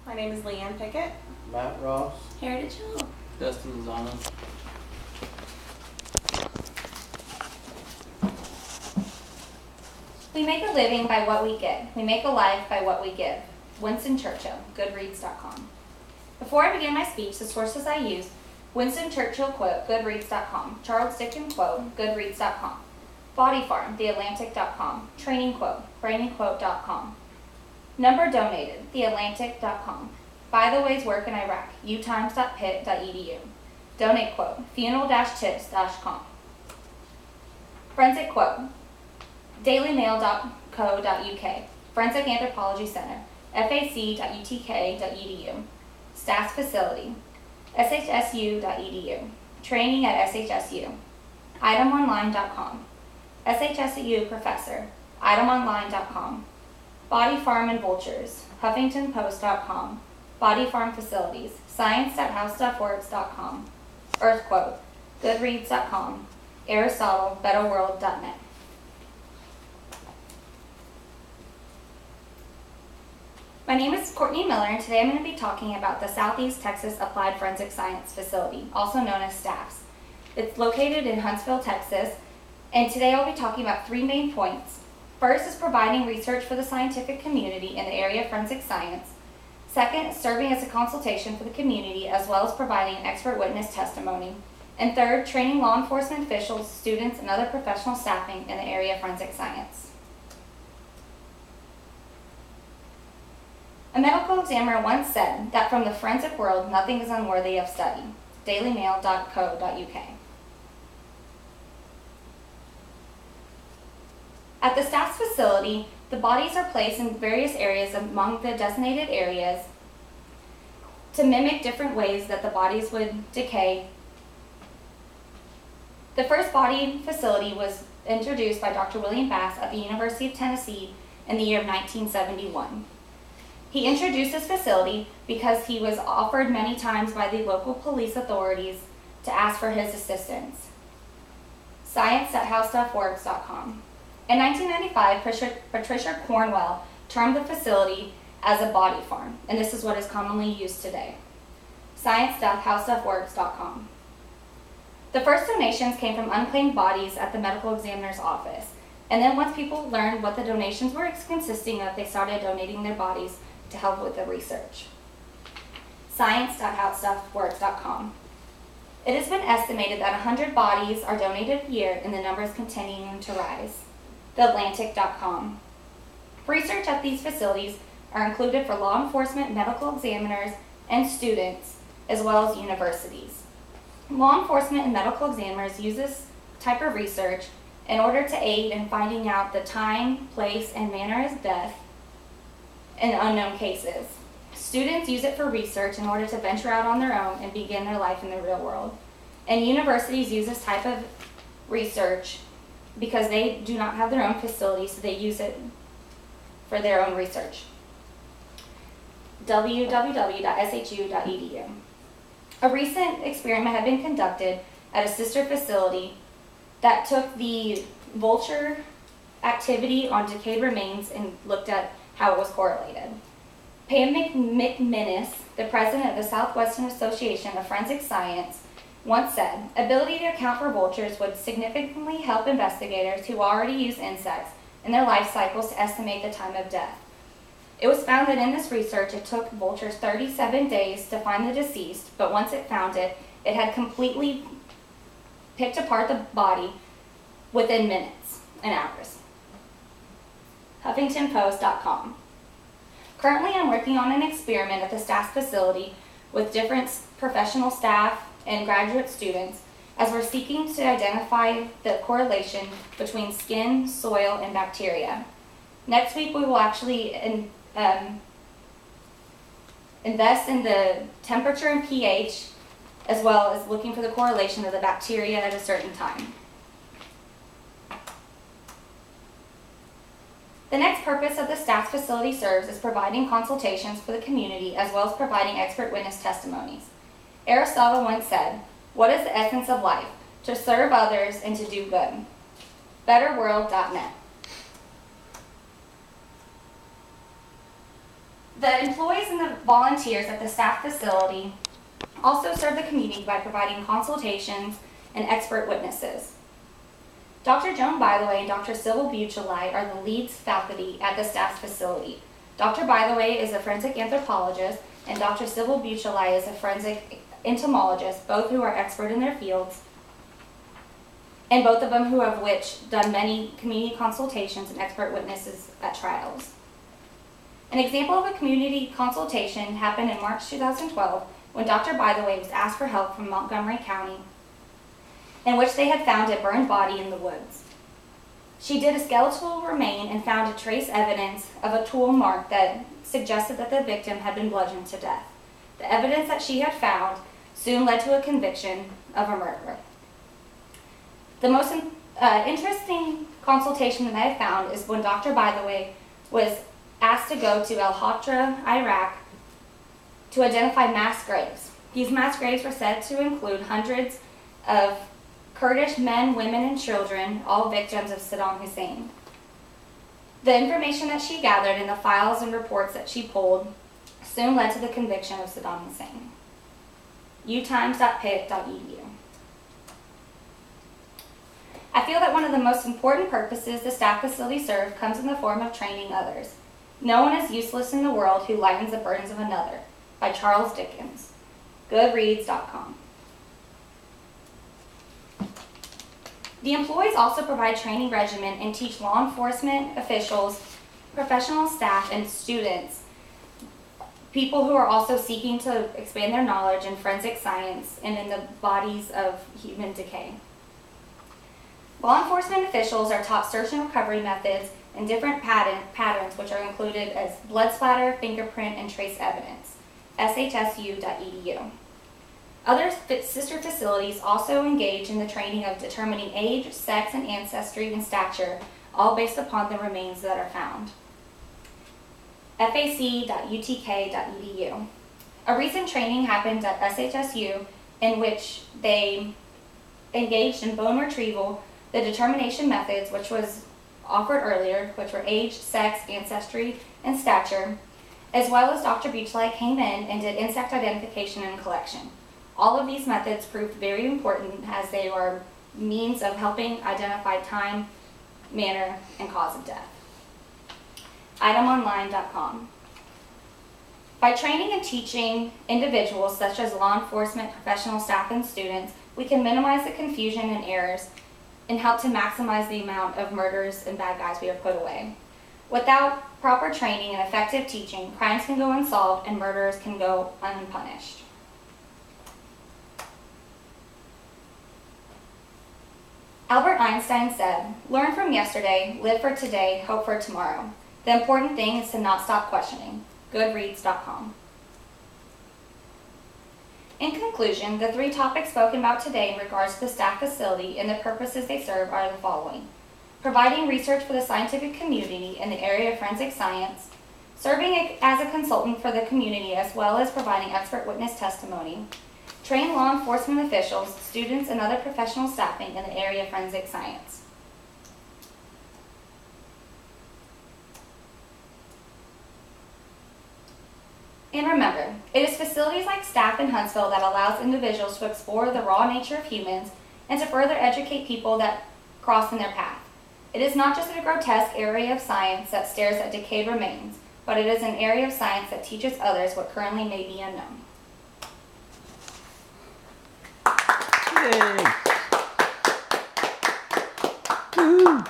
My name is Leanne Pickett. Matt Ross. Heritage Hill. Dustin Lozano. We make a living by what we give. We make a life by what we give. Winston Churchill, Goodreads.com. Before I begin my speech, the sources I use: Winston Churchill quote, Goodreads.com. Charles Dickens quote, Goodreads.com. Body Farm, TheAtlantic.com. Training quote, BrainingQuote.com. Number donated, TheAtlantic.com. By the Way's work in Iraq, utimes.pitt.edu. Donate quote, funeral-tips.com. Forensic quote, dailymail.co.uk. Forensic Anthropology Center, fac.utk.edu. Staff Facility, shsu.edu. Training at shsu. itemonline.com. shsu Professor, itemonline.com. Body Farm and Vultures, huffingtonpost.com. Body Farm Facilities, science.howstuffworks.com. Earth Quote, goodreads.com. Aristotle, betterworld.net. My name is Courtney Miller, and today I'm going to be talking about the Southeast Texas Applied Forensic Science Facility, also known as STAFS. It's located in Huntsville, Texas, and today I'll be talking about three main points. First is providing research for the scientific community in the area of forensic science. Second, serving as a consultation for the community as well as providing expert witness testimony. And third, training law enforcement officials, students, and other professional staffing in the area of forensic science. A medical examiner once said that from the forensic world, nothing is unworthy of study. dailymail.co.uk. At the staff's facility, the bodies are placed in various areas among the designated areas to mimic different ways that the bodies would decay. The first body facility was introduced by Dr. William Bass at the University of Tennessee in the year of 1971. He introduced this facility because he was offered many times by the local police authorities to ask for his assistance. Science.howstuffworks.com. In 1995, Patricia Cornwell termed the facility as a body farm, and this is what is commonly used today. Science.howstuffworks.com. The first donations came from unclaimed bodies at the medical examiner's office, and then once people learned what the donations were consisting of, they started donating their bodies to help with the research. Science.howstuffworks.com. It has been estimated that 100 bodies are donated a year, and the number is continuing to rise. TheAtlantic.com. Research at these facilities are included for law enforcement, medical examiners, and students, as well as universities. Law enforcement and medical examiners use this type of research in order to aid in finding out the time, place, and manner of death in unknown cases. Students use it for research in order to venture out on their own and begin their life in the real world. And universities use this type of research because they do not have their own facilities, so they use it for their own research. www.shu.edu. A recent experiment had been conducted at a sister facility that took the vulture activity on decayed remains and looked at how it was correlated. Pam McMinnis, the president of the Southwestern Association of Forensic Science, once said, "Ability to account for vultures would significantly help investigators who already use insects in their life cycles to estimate the time of death." It was found that in this research, it took vultures 37 days to find the deceased, but once it found it, it had completely picked apart the body within minutes and hours. HuffingtonPost.com. Currently, I'm working on an experiment at the staff facility with different professional staff and graduate students as we're seeking to identify the correlation between skin, soil, and bacteria. Next week, we will actually invest in the temperature and pH, as well as looking for the correlation of the bacteria at a certain time. The next purpose of the staff facility serves is providing consultations for the community as well as providing expert witness testimonies. Aristotle once said, "What is the essence of life? To serve others and to do good." betterworld.net. The employees and the volunteers at the staff facility also serve the community by providing consultations and expert witnesses. Dr. Joan Bytheway and Dr. Sybil Buchelai are the lead faculty at the staff's facility. Dr. Bytheway is a forensic anthropologist, and Dr. Sybil Buchelai is a forensic entomologist, both who are expert in their fields, and both of them who have done many community consultations and expert witnesses at trials. An example of a community consultation happened in March 2012 when Dr. Bytheway was asked for help from Montgomery County, in which they had found a burned body in the woods. She did a skeletal remain and found a trace evidence of a tool mark that suggested that the victim had been bludgeoned to death. The evidence that she had found soon led to a conviction of a murderer. The most interesting consultation that I have found is when Dr. Bytheway was asked to go to El-Hatra, Iraq, to identify mass graves. These mass graves were said to include hundreds of Kurdish men, women, and children, all victims of Saddam Hussein. The information that she gathered in the files and reports that she pulled soon led to the conviction of Saddam Hussein. utimes.pitt.edu. I feel that one of the most important purposes the staff facility serves comes in the form of training others. No one is useless in the world who lightens the burdens of another, by Charles Dickens. Goodreads.com. The employees also provide training regimen and teach law enforcement officials, professional staff, and students, people who are also seeking to expand their knowledge in forensic science and in the bodies of human decay. Law enforcement officials are taught search and recovery methods and different patterns which are included as blood splatter, fingerprint, and trace evidence. shsu.edu. Other sister facilities also engage in the training of determining age, sex, and ancestry and stature, all based upon the remains that are found. fac.utk.edu. A recent training happened at SHSU in which they engaged in bone retrieval, the determination methods, which was offered earlier, which were age, sex, ancestry, and stature, as well as Dr. Beachley came in and did insect identification and collection. All of these methods proved very important as they are means of helping identify time, manner, and cause of death. itemonline.com. By training and teaching individuals such as law enforcement, professional staff, and students, we can minimize the confusion and errors and help to maximize the amount of murders and bad guys we have put away. Without proper training and effective teaching, crimes can go unsolved and murderers can go unpunished. Albert Einstein said, "Learn from yesterday, live for today, hope for tomorrow. The important thing is to not stop questioning." Goodreads.com. In conclusion, the 3 topics spoken about today in regards to the staff facility and the purposes they serve are the following: providing research for the scientific community in the area of forensic science, serving as a consultant for the community as well as providing expert witness testimony, train law enforcement officials, students, and other professional staffing in the area of forensic science. And remember, it is facilities like staff in Huntsville that allows individuals to explore the raw nature of humans and to further educate people that cross in their path. It is not just a grotesque area of science that stares at decayed remains, but it is an area of science that teaches others what currently may be unknown. Yay! Woo!